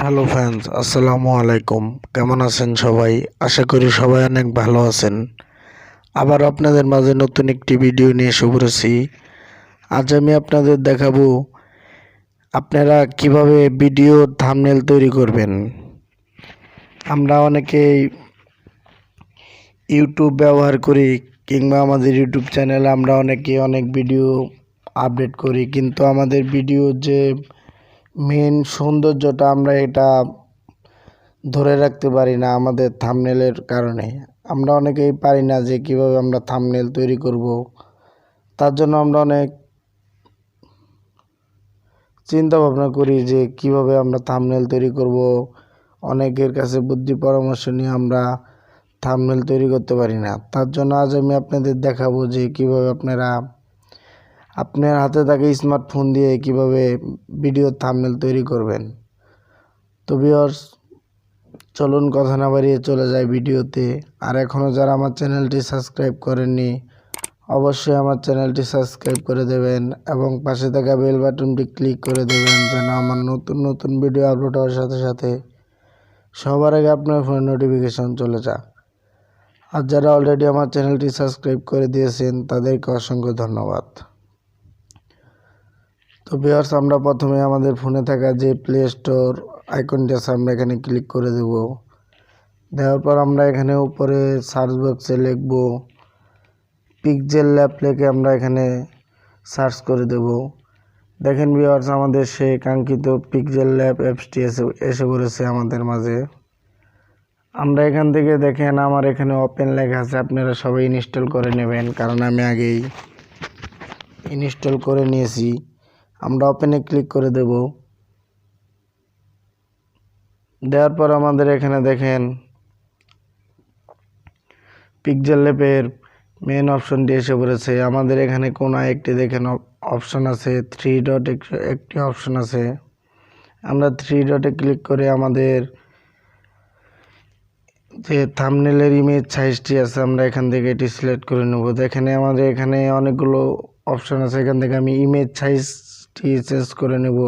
Hello friends, আসসালামু আলাইকুম। কেমন আছেন সবাই? আশা করি সবাই অনেক ভালো আছেন। আবার আপনাদের মাঝে নতুন একটি ভিডিও নিয়ে এসে পড়েছি। আজ আমি আপনাদের দেখাবো আপনারা কিভাবে ভিডিও থাম্বনেল তৈরি করবেন। আমরা অনেকেই ইউটিউব ব্যবহার করি কিংবা আমাদের ইউটিউব চ্যানেলে আমরা অনেকেই অনেক ভিডিও আপলোড করি, কিন্তু আমাদের ভিডিও যে মেন সৌন্দর্যটা আমরা এটা ধরে রাখতে পারি না আমাদের থাম্বনেলের কারণে। আমরা অনেকেই পারি না যে কিভাবে আমরা থাম্বনেল তৈরি করব। তার জন্য আমরা অনেক চিন্তা ভাবনা করি যে কিভাবে আমরা থাম্বনেল তৈরি করব। অনেকের কাছে বুদ্ধি পরামর্শ নিয়ে আমরা থাম্বনেল তৈরি করতে পারি না। তার জন্য আজ আমি আপনাদের দেখাবো যে কিভাবে আপনার হাতে থাকা স্মার্টফোন দিয়ে কিভাবে ভিডিও থাম্বনেল তৈরি করবেন। তো ভিউয়ার্স, চলুন কথা না বাড়িয়ে চলে যায় ভিডিওতে। আর এখনও যারা আমার চ্যানেলটি সাবস্ক্রাইব করেননি, অবশ্যই আমার চ্যানেলটি সাবস্ক্রাইব করে দেবেন এবং পাশে থাকা বেল বাটনটি ক্লিক করে দেবেন, যেন আমার নতুন নতুন ভিডিও আপলোড হওয়ার সাথে সাথে সবার আগে আপনার ফোনে নোটিফিকেশন চলে যায়। আর যারা অলরেডি আমার চ্যানেলটি সাবস্ক্রাইব করে দিয়েছেন তাদেরকে অসংখ্য ধন্যবাদ। তো ভিউয়ার্স, আমরা প্রথমে আমাদের ফোনে থাকা যে প্লে স্টোর আইকনটি আছে আমরা এখানে ক্লিক করে দেব। দেওয়ার পর আমরা এখানে উপরে সার্চ বক্সে লিখব পিক্সেল ল্যাব লিখে আমরা এখানে সার্চ করে দেব। দেখেন ভিউয়ার্স, আমাদের সেই কাঙ্ক্ষিত পিক্সেল ল্যাব অ্যাপসটি এসে পড়েছে আমাদের মাঝে। আমরা এখান থেকে দেখেন আমার এখানে ওপেন লেখা আছে, আপনারা সবাই ইনস্টল করে নেবেন, কারণ আমি আগেই ইনস্টল করে নিয়েছি। আমরা ওপেনে ক্লিক করে দেব। দেওয়ার পর আমাদের এখানে দেখেন পিক্সেল ল্যাবের মেন অপশনটি এসে পড়েছে। আমাদের এখানে কোনায় একটি দেখেন অপশন আছে, থ্রি ডট একটি অপশন আছে। আমরা থ্রি ডটে ক্লিক করে আমাদের যে থাম্বনেলের ইমেজ সাইজটি আছে আমরা এখান থেকে এটি সিলেক্ট করে নেব। দেখেন আমাদের এখানে অনেকগুলো অপশন আছে, এখান থেকে আমি ইমেজ সাইজটি চেঞ্জ করে নেব।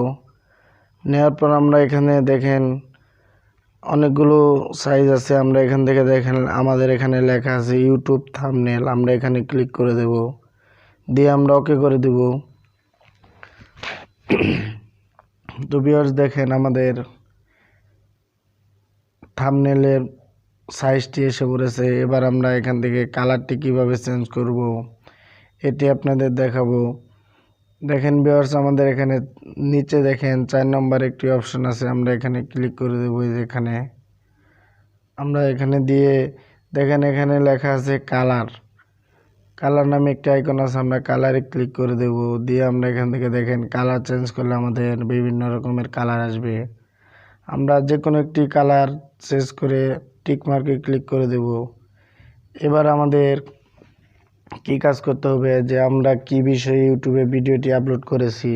নেওয়ার পর আমরা এখানে দেখেন অনেকগুলো সাইজ আছে। আমরা এখান থেকে দেখেন আমাদের এখানে লেখা আছে ইউটিউব থাম্বনেল, আমরা এখানে ক্লিক করে দেব, দিয়ে আমরা ওকে করে দেব। তো ভিউয়ার্স, দেখেন আমাদের থাম্বনেলের সাইজটি এসে পড়েছে। এবার আমরা এখান থেকে কালারটি কিভাবে চেঞ্জ করব এটি আপনাদের দেখাবো। দেখেন ভিউয়ার্স, আমাদের এখানে নিচে দেখেন 4 নম্বর একটি অপশন আছে, আমরা এখানে ক্লিক করে দেবো। এখানে আমরা এখানে দিয়ে দেখেন এখানে লেখা আছে কালার নামে একটি আইকন আছে, আমরা কালারে ক্লিক করে দেব। দিয়ে আমরা এখান থেকে দেখেন কালার চেঞ্জ করলে আমাদের বিভিন্ন রকমের কালার আসবে। আমরা যে কোনো একটি কালার চেঞ্জ করে টিক মার্কে ক্লিক করে দেব। এবার আমাদের কি কাজ করতে হবে, যে আমরা কি বিষয়ে ইউটিউবে ভিডিওটি আপলোড করেছি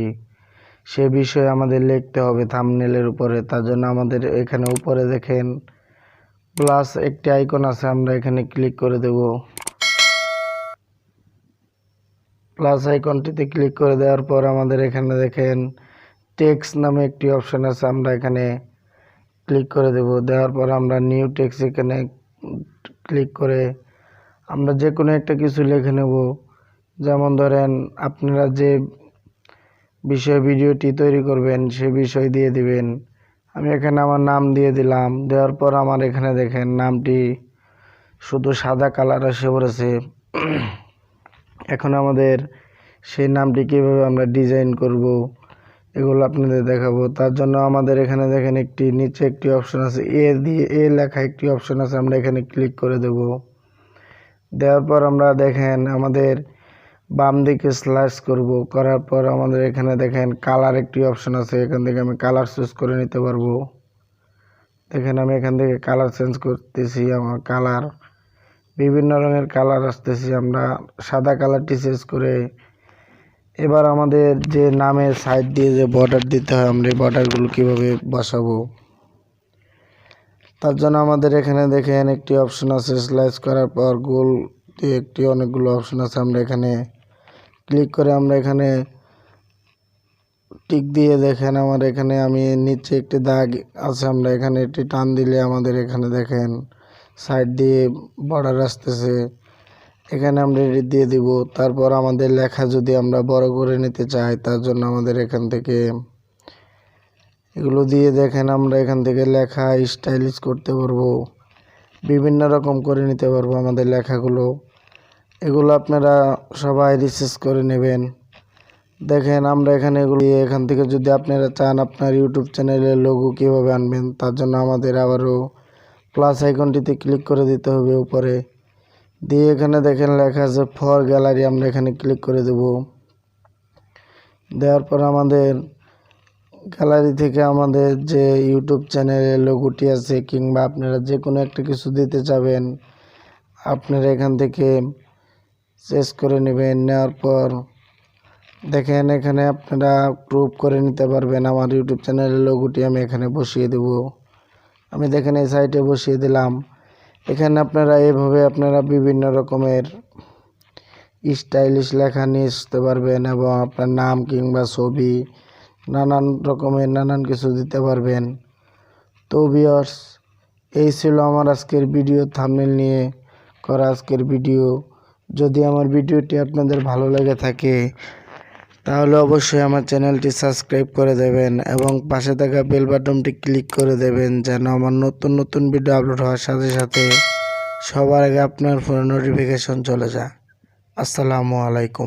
সে বিষয়ে আমাদের লিখতে হবে থাম্বনেলের উপরে। তার জন্য আমাদের এখানে উপরে দেখেন প্লাস একটি আইকন আছে, আমরা এখানে ক্লিক করে দেব। প্লাস আইকনটিতে ক্লিক করে দেওয়ার পর আমাদের এখানে দেখেন টেক্সট নামে একটি অপশন আছে, আমরা এখানে ক্লিক করে দেব। দেওয়ার পর আমরা নিউ টেক্সট এখানে ক্লিক করে আমরা যে কোনো একটা কিছু লিখে নেব। যেমন ধরেন আপনারা যে বিষয়ে ভিডিওটি তৈরি করবেন সে বিষয় দিয়ে দিবেন। আমি এখানে আমার নাম দিয়ে দিলাম। দেওয়ার পর আমার এখানে দেখেন নামটি শুধু সাদা কালার এসে পড়েছে। এখন আমাদের সেই নামটি কীভাবে আমরা ডিজাইন করব এগুলো আপনাদের দেখাবো। তার জন্য আমাদের এখানে দেখেন একটি নিচে একটি অপশন আছে, এ লেখা একটি অপশন আছে, আমরা এখানে ক্লিক করে দেব। দেওয়ার পর আমরা দেখেন আমাদের বাম দিকে স্লাইস করব, করার পর আমাদের এখানে দেখেন কালার একটি অপশন আছে, এখান থেকে আমি কালার চুজ করে নিতে পারবো। দেখেন আমি এখান থেকে কালার চেঞ্জ করতেছি, আমার কালার বিভিন্ন রঙের কালার আসতেছি। আমরা সাদা কালারটি চেঞ্জ করে এবার আমাদের যে নামের সাইড দিয়ে যে বর্ডার দিতে হয় আমরা এই বর্ডারগুলো কীভাবে বসাবো তার জন্য আমাদের এখানে দেখেন একটি অপশন আছে, স্লাইস করার পর গোল দিয়ে একটি অনেকগুলো অপশন আছে, আমরা এখানে ক্লিক করে আমরা এখানে টিক দিয়ে দেখেন আমার এখানে আমি নিচে একটি দাগ আছে, আমরা এখানে একটি টান দিলে আমাদের এখানে দেখেন সাইড দিয়ে বর্ডার আসতেছে, এখানে আমরা এটি দিয়ে দিব। তারপর আমাদের লেখা যদি আমরা বড় করে নিতে চাই তার জন্য আমাদের এখান থেকে এগুলো দিয়ে দেখেন আমরা এখান থেকে লেখা স্টাইলিশ করতে পারবো, বিভিন্ন রকম করে নিতে পারবো আমাদের লেখাগুলো। এগুলো আপনারা সবাই রিসার্চ করে নেবেন। দেখেন আমরা এখানে এগুলো এখান থেকে যদি আপনারা চান আপনার ইউটিউব চ্যানেলের লোগো কীভাবে আনবেন তার জন্য আমাদের আবারও প্লাস আইকনটিতে ক্লিক করে দিতে হবে উপরে, দিয়ে এখানে দেখেন লেখা আছে ফর গ্যালারি, আমরা এখানে ক্লিক করে দেব। দেওয়ার পর আমাদের গ্যালারি থেকে আমাদের যে ইউটিউব চ্যানেলের লোগোটি আছে কিংবা আপনারা যে কোনো একটা কিছু দিতে চাবেন আপনারা এখান থেকে চেঞ্জ করে নেবেন। নেওয়ার পর দেখেন এখানে আপনারা ক্রপ করে নিতে পারবেন। আমার ইউটিউব চ্যানেলের লোগোটি আমি এখানে বসিয়ে দেব, আমি দেখেন এই সাইডে বসিয়ে দিলাম। এখানে আপনারা এইভাবে আপনারা বিভিন্ন রকমের স্টাইলিশ লেখা নিয়ে আসতে পারবেন এবং আপনার নাম কিংবা ছবি নানান রকমের নানান কিছু দিতে পারবেন। তো ভিউয়ার্স, এই ছিল আমার আজকের ভিডিও থাম্বনেল নিয়ে করা আজকের ভিডিও। যদি আমার ভিডিওটি আপনাদের ভালো লেগে থাকে তাহলে অবশ্যই আমার চ্যানেলটি সাবস্ক্রাইব করে দেবেন এবং পাশে থাকা বেল বাটনটি ক্লিক করে দেবেন যেন আমার নতুন নতুন ভিডিও আপলোড হওয়ার সাথে সাথে সবার আগে আপনার ফোনে নোটিফিকেশন চলে যায়। আসসালামু আলাইকুম।